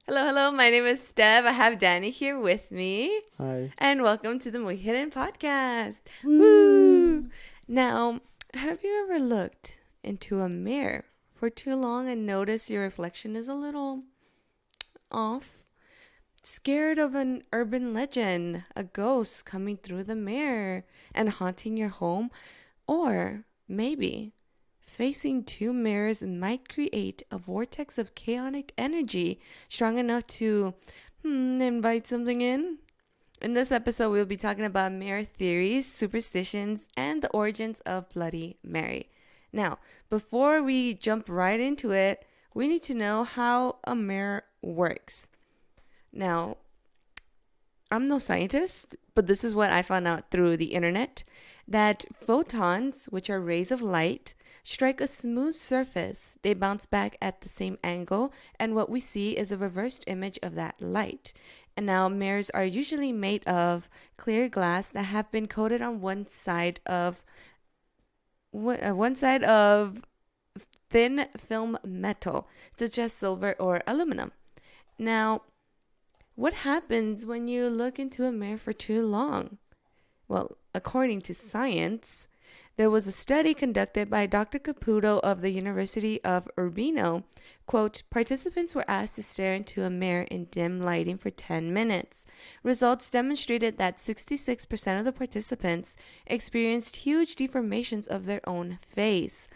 Hello, hello. My name is Steph. I have Danny here with me. Hi. And welcome to the Muy Hidden Podcast. Woo! Woo! Now, have you ever looked into a mirror for too long and noticed your reflection is a little off? Scared of an urban legend, a ghost coming through the mirror and haunting your home? Or maybe facing two mirrors might create a vortex of chaotic energy strong enough to invite something in. In this episode, we'll be talking about mirror theories, superstitions, and the origins of Bloody Mary. Now, before we jump right into it, we need to know how a mirror works. Now, I'm no scientist, but this is what I found out through the internet that photons, which are rays of light, strike a smooth surface. They bounce back at the same angle, and what we see is a reversed image of that light. And now mirrors are usually made of clear glass that have been coated on one side of thin film metal, such as silver or aluminum. Now, what happens when you look into a mirror for too long? Well, according to science, there was a study conducted by Dr. Caputo of the University of Urbino. Quote, participants were asked to stare into a mirror in dim lighting for 10 minutes. Results demonstrated that 66% of the participants experienced huge deformations of their own face.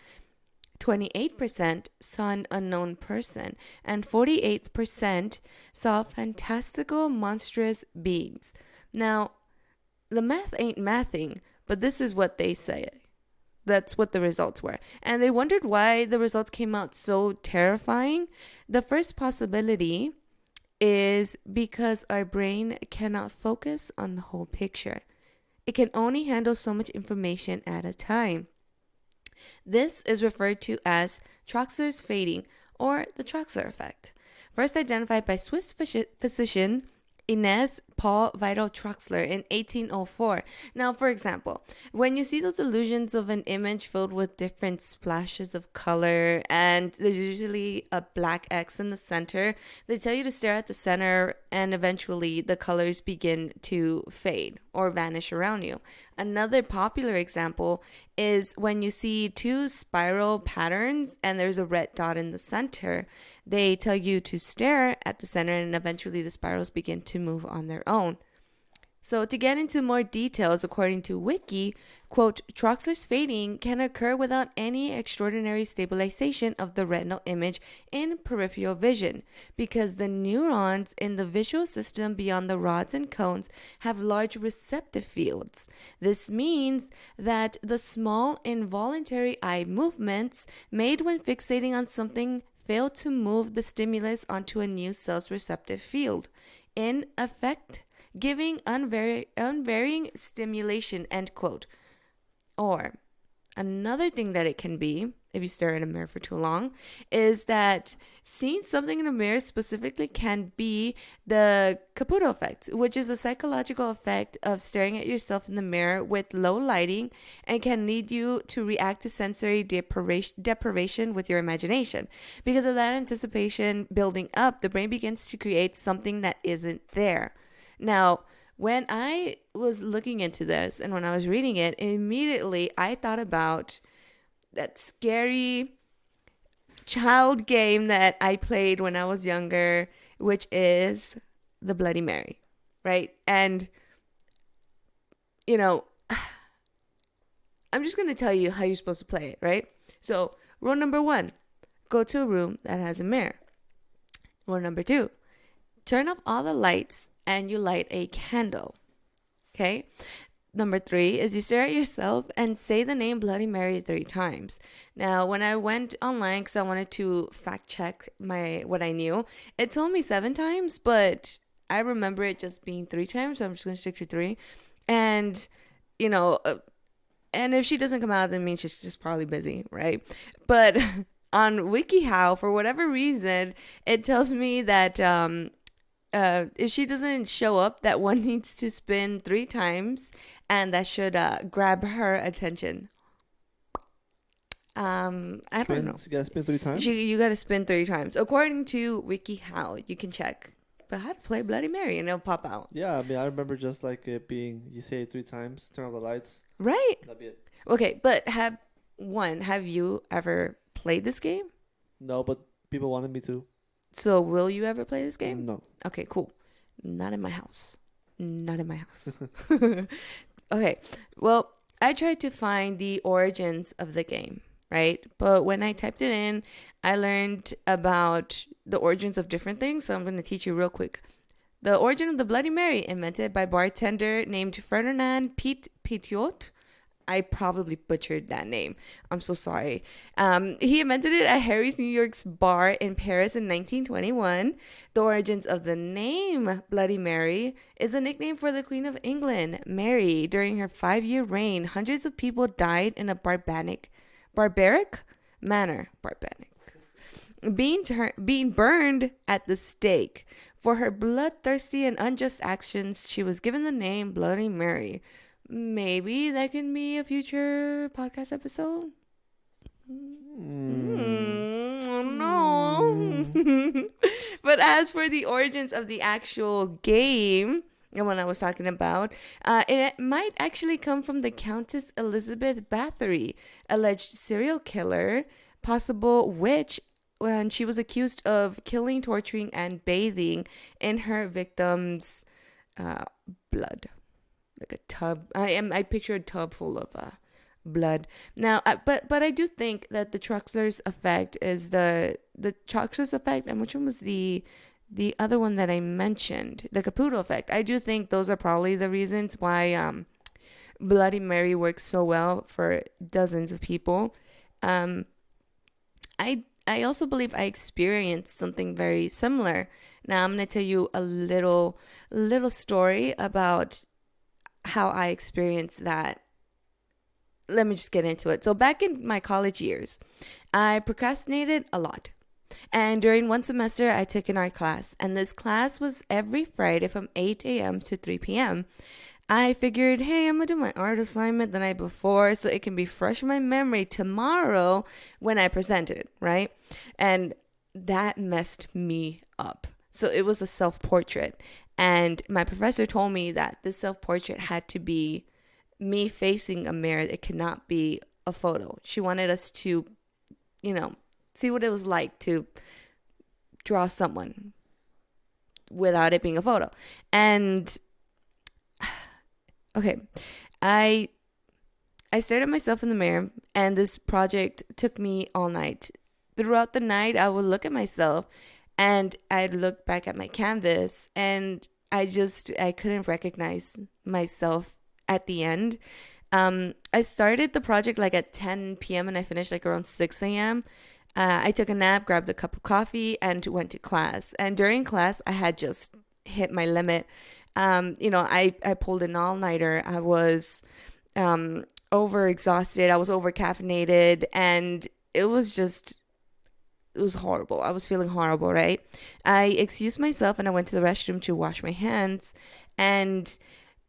28% saw an unknown person, and 48% saw fantastical, monstrous beings. Now, the math ain't mathing, but this is what they say. That's what the results were. And they wondered why the results came out so terrifying. The first possibility is because our brain cannot focus on the whole picture. It can only handle so much information at a time. This is referred to as Troxler's fading or the Troxler effect, first identified by Swiss physician Inez Paul Vital Troxler in 1804. Now, for example, when you see those illusions of an image filled with different splashes of color and there's usually a black X in the center, they tell you to stare at the center and eventually the colors begin to fade or vanish around you. Another popular example is when you see two spiral patterns and there's a red dot in the center. They tell you to stare at the center and eventually the spirals begin to move on their own. So to get into more details, according to Wiki, quote, Troxler's fading can occur without any extraordinary stabilization of the retinal image in peripheral vision because the neurons in the visual system beyond the rods and cones have large receptive fields. This means that the small involuntary eye movements made when fixating on something fail to move the stimulus onto a new cell's receptive field. In effect, giving unvarying stimulation, end quote. Or another thing that it can be, if you stare in a mirror for too long, is that seeing something in a mirror specifically can be the Caputo effect, which is a psychological effect of staring at yourself in the mirror with low lighting and can lead you to react to sensory deprivation with your imagination. Because of that anticipation building up, the brain begins to create something that isn't there. Now, when I was looking into this and when I was reading it, immediately I thought about that scary child game that I played when I was younger, which is the Bloody Mary, right? And, you know, I'm just going to tell you how you're supposed to play it, right? So, rule number one, go to a room that has a mirror. Rule number two, turn off all the lights and you light a candle. Okay? Number three is you stare at yourself and say the name Bloody Mary 3 times. Now, when I went online because I wanted to fact check what I knew, it told me 7 times, but I remember it just being 3 times, so I'm just gonna stick to three. And you know, and if she doesn't come out, that means she's just probably busy, right? But on WikiHow, for whatever reason, it tells me that if she doesn't show up, that one needs to spin 3 times, and that should grab her attention. I don't Spin. know. You gotta spin three You, times. you gotta spin 3 times. According to WikiHow, you can check. But how to play Bloody Mary and it'll pop out. Yeah, I mean, I remember just like it being. You say it three times, turn off the lights. Right? That'd be it. Okay, but have you ever played this game? No, but people wanted me to. So will you ever play this game? No. Okay, cool. Not in my house. Not in my house. Okay, well, I tried to find the origins of the game, right? But when I typed it in, I learned about the origins of different things. So I'm going to teach you real quick. The origin of the Bloody Mary, invented by bartender named Ferdinand Pete Petiot. I probably butchered that name. I'm so sorry. He invented it at Harry's New York's bar in Paris in 1921. The origins of the name Bloody Mary is a nickname for the Queen of England, Mary. During her 5-year reign, hundreds of people died in a barbaric manner. Barbaric. Being burned at the stake. For her bloodthirsty and unjust actions, she was given the name Bloody Mary. Maybe that can be a future podcast episode. Hmm. Hmm. No. But as for the origins of the actual game, the one I was talking about, it might actually come from the Countess Elizabeth Bathory, alleged serial killer, possible witch, when she was accused of killing, torturing, and bathing in her victims' uh, blood, like a tub. I picture a tub full of blood. Now, but I do think that the Troxler's effect is the Troxler's effect, and which one was the other one that I mentioned, the Caputo effect. I do think those are probably the reasons why Bloody Mary works so well for dozens of people. Um, I also believe I experienced something very similar. Now I'm gonna tell you a little story about how I experienced that. Let me just get into it. So back in my college years, I procrastinated a lot. And during one semester, I took an art class, and this class was every Friday from 8 a.m. to 3 p.m. I figured, hey, I'm gonna do my art assignment the night before so it can be fresh in my memory tomorrow when I present it, right? And that messed me up. So it was a self portrait. And my professor told me that this self portrait had to be me facing a mirror. It cannot be a photo. She wanted us to, you know, see what it was like to draw someone without it being a photo. And okay, I I stared at myself in the mirror, and this project took me all night. Throughout the night, I would look at myself, and I'd look back at my canvas, and I couldn't recognize myself at the end. I started the project like at 10 p.m. and I finished like around 6 a.m. I took a nap, grabbed a cup of coffee, and went to class. And during class, I had just hit my limit. I pulled an all nighter. I was overexhausted. I was over caffeinated, and it was just it was horrible. I was feeling horrible, right? I excused myself and I went to the restroom to wash my hands. And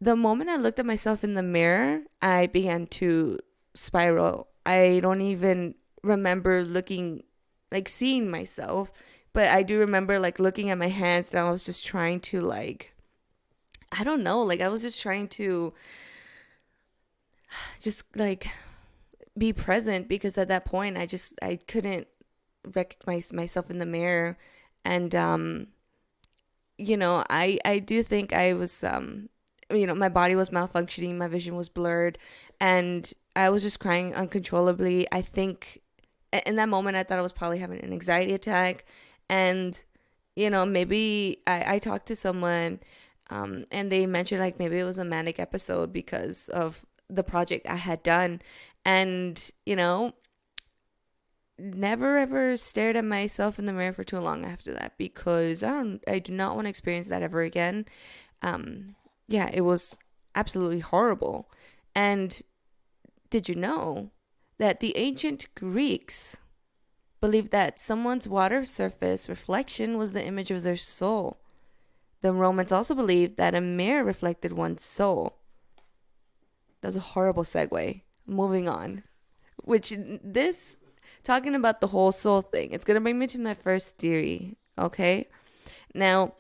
the moment I looked at myself in the mirror, I began to spiral. I don't even remember looking, like seeing myself, but I do remember like looking at my hands and I was just trying to like, I don't know, like I was just trying to just like be present because at that point I couldn't recognize myself in the mirror. And I do think I was my body was malfunctioning, my vision was blurred, and I was just crying uncontrollably. I think in that moment I thought I was probably having an anxiety attack. And maybe I talked to someone, and they mentioned like maybe it was a manic episode because of the project I had done. And never ever stared at myself in the mirror for too long after that, because I do not want to experience that ever again. Yeah, it was absolutely horrible. And did you know that the ancient Greeks believed that someone's water surface reflection was the image of their soul? The Romans also believed that a mirror reflected one's soul. That was a horrible segue. Moving on. Which this talking about the whole soul thing, it's going to bring me to my first theory. Okay. Now,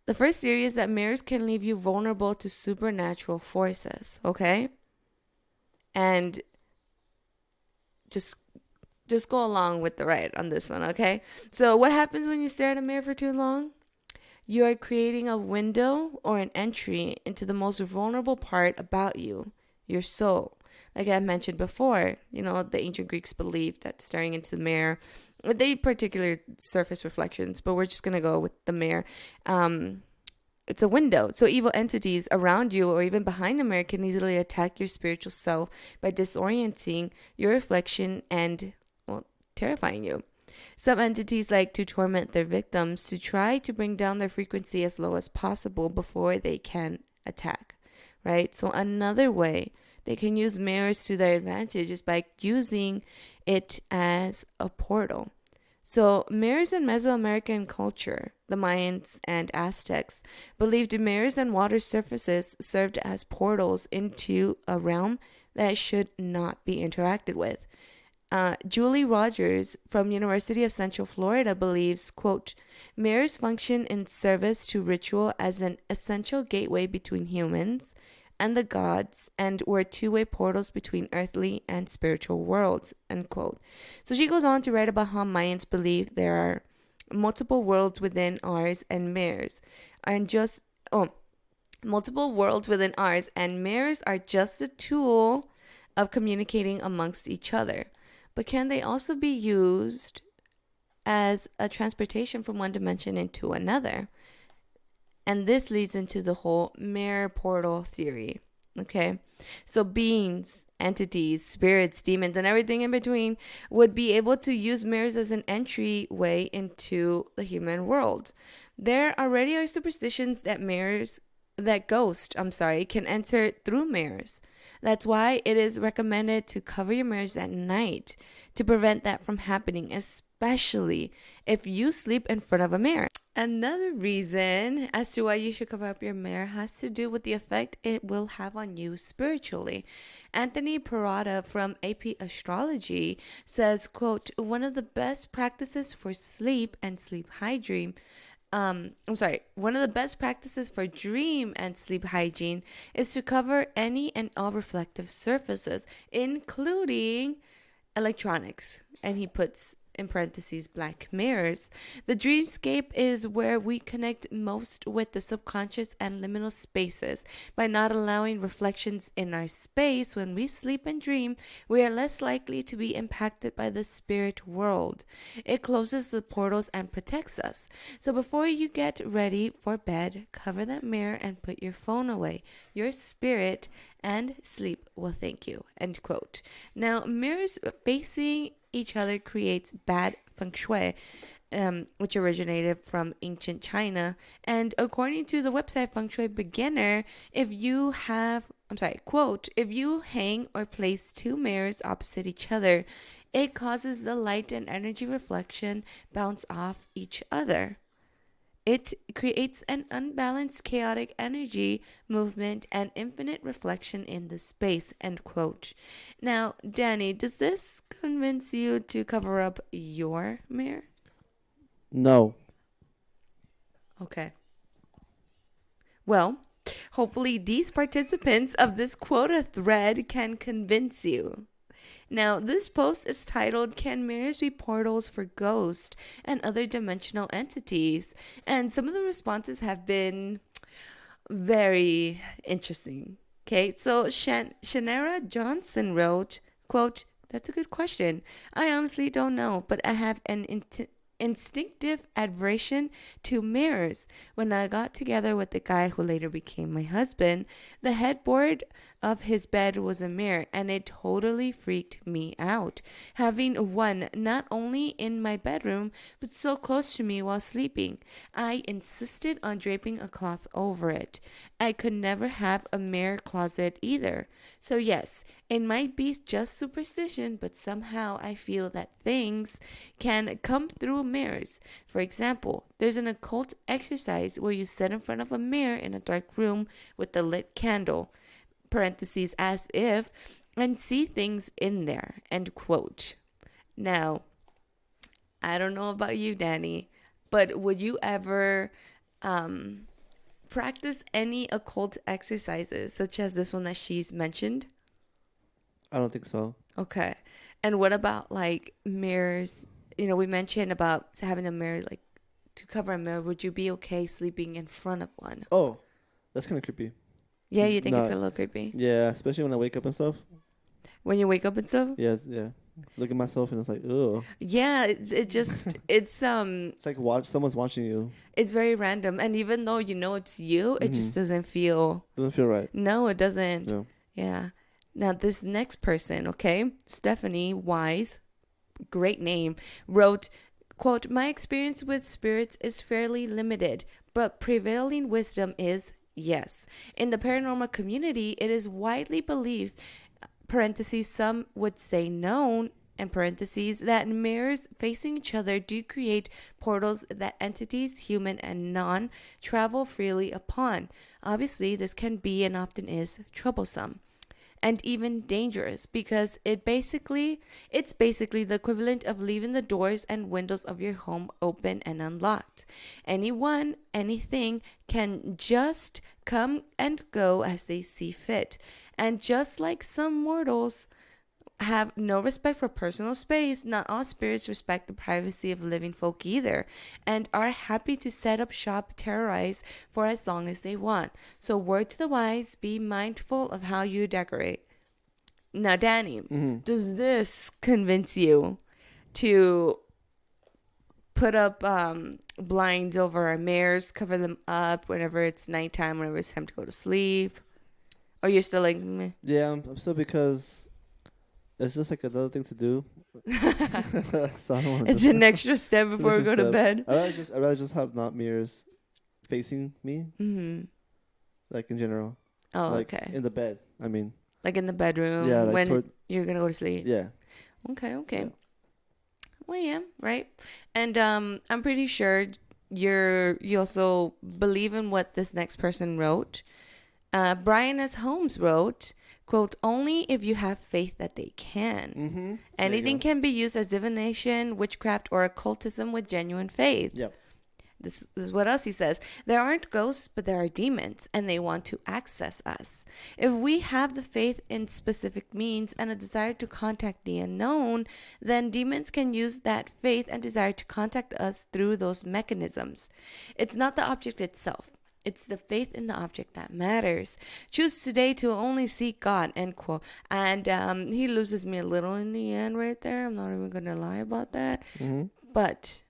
the first theory is that mirrors can leave you vulnerable to supernatural forces. Okay. And just go along with the ride on this one, okay? So, what happens when you stare at a mirror for too long? You are creating a window or an entry into the most vulnerable part about you, your soul. Like I mentioned before, the ancient Greeks believed that staring into the mirror, they particular surface reflections, but we're just gonna go with the mirror. Um, it's a window. So evil entities around you or even behind the mirror can easily attack your spiritual self by disorienting your reflection and, well, terrifying you. Some entities like to torment their victims to try to bring down their frequency as low as possible before they can attack, right? So another way they can use mirrors to their advantage is by using it as a portal. So, mirrors in Mesoamerican culture, the Mayans and Aztecs believed mirrors and water surfaces served as portals into a realm that should not be interacted with. Julie Rogers from University of Central Florida believes, quote, mirrors function in service to ritual as an essential gateway between humans and the gods and were two-way portals between earthly and spiritual worlds, end quote. So she goes on to write about how Mayans believe there are multiple worlds within ours and mirrors and just multiple worlds within ours and mirrors are just a tool of communicating amongst each other. But can they also be used as a transportation from one dimension into another? And this leads into the whole mirror portal theory. Okay. So beings, entities, spirits, demons, and everything in between would be able to use mirrors as an entryway into the human world. There already are superstitions that ghosts, can enter through mirrors. That's why it is recommended to cover your mirrors at night to prevent that from happening, especially if you sleep in front of a mirror. Another reason as to why you should cover up your mirror has to do with the effect it will have on you spiritually. Anthony Perrotta from AP Astrology says, quote, one of the best practices for sleep and sleep hygiene one of the best practices for dream and sleep hygiene is to cover any and all reflective surfaces, including electronics. And he puts in parentheses black mirrors. The dreamscape is where we connect most with the subconscious and liminal spaces. By not allowing reflections in our space when we sleep and dream, we are less likely to be impacted by the spirit world. It closes the portals and protects us. So before you get ready for bed, cover that mirror and put your phone away. Your spirit and sleep will thank you. End quote. Now, mirrors facing each other creates bad feng shui, which originated from ancient China. And according to the website Feng Shui Beginner, quote, if you hang or place two mirrors opposite each other, it causes the light and energy reflection bounce off each other. It creates an unbalanced, chaotic energy movement and infinite reflection in the space. End quote. Now, Danny, does this convince you to cover up your mirror? No. Okay. Well, hopefully these participants of this quota thread can convince you. Now, this post is titled, Can Mirrors Be Portals for Ghosts and Other Dimensional Entities? And some of the responses have been very interesting. Okay, so Shanara Johnson wrote, quote, that's a good question. I honestly don't know, but I have an instinctive aversion to mirrors. When I got together with the guy who later became my husband, the headboard of his bed was a mirror, and it totally freaked me out. Having one not only in my bedroom, but so close to me while sleeping. I insisted on draping a cloth over it. I could never have a mirror closet either. So yes, it might be just superstition, but somehow I feel that things can come through mirrors. For example, there's an occult exercise where you sit in front of a mirror in a dark room with a lit candle, parentheses as if, and see things in there, end quote. Now, I don't know about you, Danny, but would you ever um, practice any occult exercises, such as this one that she's mentioned? I don't think so. Okay. And what about like mirrors? We mentioned about having a mirror, like to cover a mirror. Would you be okay sleeping in front of one? Oh, that's kind of creepy. Yeah, you think it's a No, little creepy yeah, especially when I wake up and stuff. when you wake up and stuff? Yeah, yeah. Look at myself and it's like, ugh. Yeah, It's like someone's watching you. it's very random, and even though you know it's you, it Mm-hmm. just doesn't feel. Doesn't feel right. No, it doesn't. No. Yeah. Now this next person, okay, Stephanie Wise, great name, wrote, quote, "My experience with spirits is fairly limited, but prevailing wisdom is yes. In the paranormal community, it is widely believed, parentheses, some would say known, and parentheses, that mirrors facing each other do create portals that entities, human and non, travel freely upon. Obviously, this can be and often is troublesome and even dangerous because it's basically the equivalent of leaving the doors and windows of your home open and unlocked. Anyone, anything can just come and go as they see fit. And just like some mortals have no respect for personal space, not all spirits respect the privacy of living folk either, and are happy to set up shop, terrorize for as long as they want. So, word to the wise, be mindful of how you decorate. Now, Danny, Mm-hmm. does this convince you to put up blinds over our mirrors, cover them up whenever it's nighttime, whenever it's time to go to sleep? Or you're still like, meh? Yeah, I'm still because it's just like another thing to do. So I don't want to It's do an that. extra step It's an before we extra go to step. bed. I'd rather just have not mirrors facing me, Mm-hmm. like in general. Oh, Like okay. in the bed. I mean, Like in the bedroom yeah, like when toward you're gonna go to sleep. yeah. Okay, okay. Yeah. Well, yeah, right. And I'm pretty sure you also believe in what this next person wrote. Brian S. Holmes wrote, quote, "Only if you have faith that they can. Mm-hmm. Anything can be used as divination, witchcraft, or occultism with genuine faith." Yep. This is what else he says. "There aren't ghosts, but there are demons, and they want to access us. If we have the faith in specific means and a desire to contact the unknown, then demons can use that faith and desire to contact us through those mechanisms. It's not the object itself. It's the faith in the object that matters. Choose today to only seek God," end quote. And he loses me a little in the end right there. I'm not even going to lie about that. Mm-hmm. But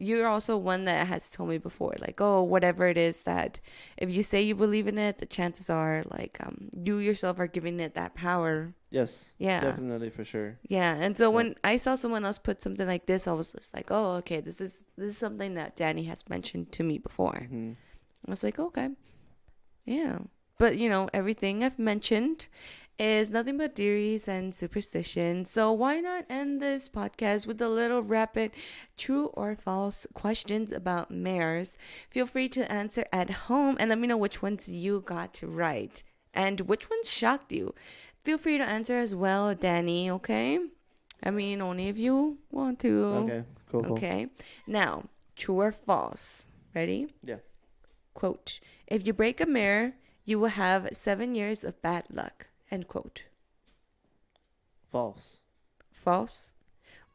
you're also one that has told me before, like, oh, whatever it is that if you say you believe in it, the chances are like you yourself are giving it that power. Yes. Yeah. Definitely for sure. Yeah. And so Yep. when I saw someone else put something like this, I was just like, oh, okay, this is something that Danny has mentioned to me before. Mm-hmm. I was like, okay, yeah. But everything I've mentioned is nothing but theories and superstition. So why not end this podcast with a little rapid true or false questions about mares? Feel free to answer at home and let me know which ones you got right and which ones shocked you. Feel free to answer as well, Danny, okay? I mean, only if you want to. Okay. Cool. Cool. Okay. Now, true or false? Ready? Yeah. Quote, "If you break a mirror, you will have 7 years of bad luck." End quote. False. False?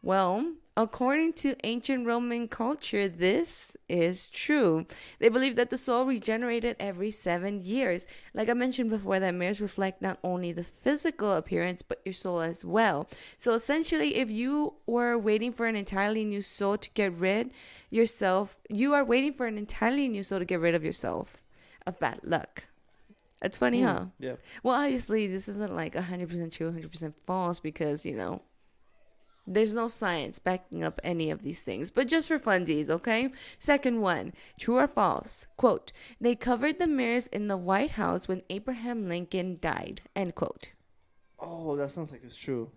Well, according to ancient Roman culture, this is true. They believed that the soul regenerated every 7 years. Like I mentioned before, that mirrors reflect not only the physical appearance, but your soul as well. So essentially, if you were waiting for an entirely new soul to get rid yourself, you are waiting for an entirely new soul to get rid of yourself of bad luck. It's funny, huh? Yeah. Well, obviously, this isn't like 100% true, 100% false because, there's no science backing up any of these things, but just for funsies, okay? Second one, true or false? Quote, "They covered the mirrors in the White House when Abraham Lincoln died." End quote. Oh, that sounds like it's true.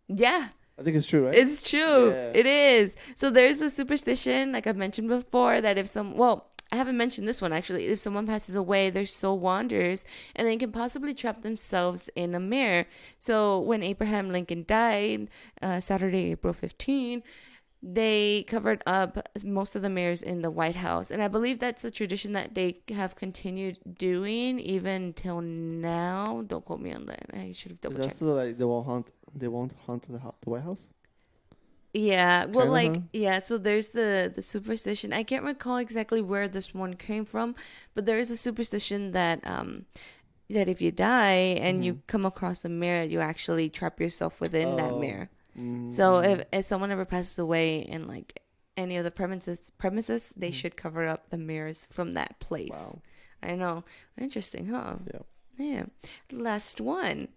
Yeah, I think it's true, right? it's true. Yeah. It is. So there's a superstition, like I mentioned before, that if well, I haven't mentioned this one actually. If someone passes away, their soul wanders and they can possibly trap themselves in a mirror. So when Abraham Lincoln died, Saturday, April 15th, they covered up most of the mirrors in the White House. And I believe that's a tradition that they have continued doing even till now. Don't quote me on that. I should have Is double that checked. still like they won't hunt the White House? Yeah, well, Kind of, huh? like, yeah, so there's the superstition. I can't recall exactly where this one came from, but there is a superstition that if you die and Mm-hmm. you come across a mirror, you actually trap yourself within that Oh. mirror. So Mm-hmm. if someone ever passes away in like any of the premises, they Hmm. should cover up the mirrors from that place. Wow. I know. Interesting, huh? Yeah. Yeah. Last one.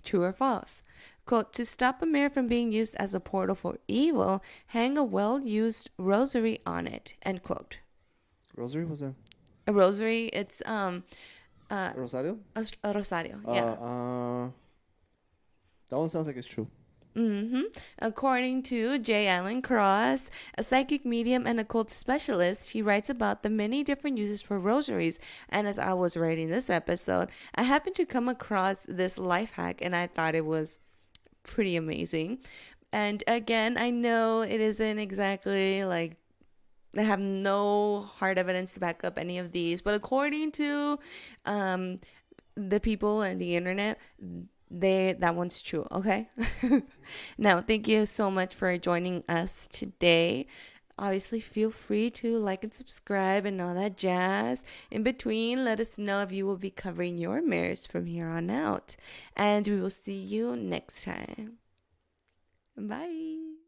True or false? Quote, to stop a mirror from being used as a portal for evil, hang a well used rosary on it. End quote. Rosary was that? A rosary, it's uh Rosario? a rosario, Uh, yeah. uh, that one sounds like it's true. hmm According to J. Allen Cross, a psychic medium and occult specialist, he writes about the many different uses for rosaries. And as I was writing this episode, I happened to come across this life hack and I thought it was pretty amazing. And again, I know it isn't exactly like I have no hard evidence to back up any of these, but according to um, the people and the internet, they that one's true. Okay. Now, thank you so much for joining us today. Obviously, feel free to like and subscribe and all that jazz. In between, let us know if you will be covering your mirrors from here on out. And we will see you next time. Bye.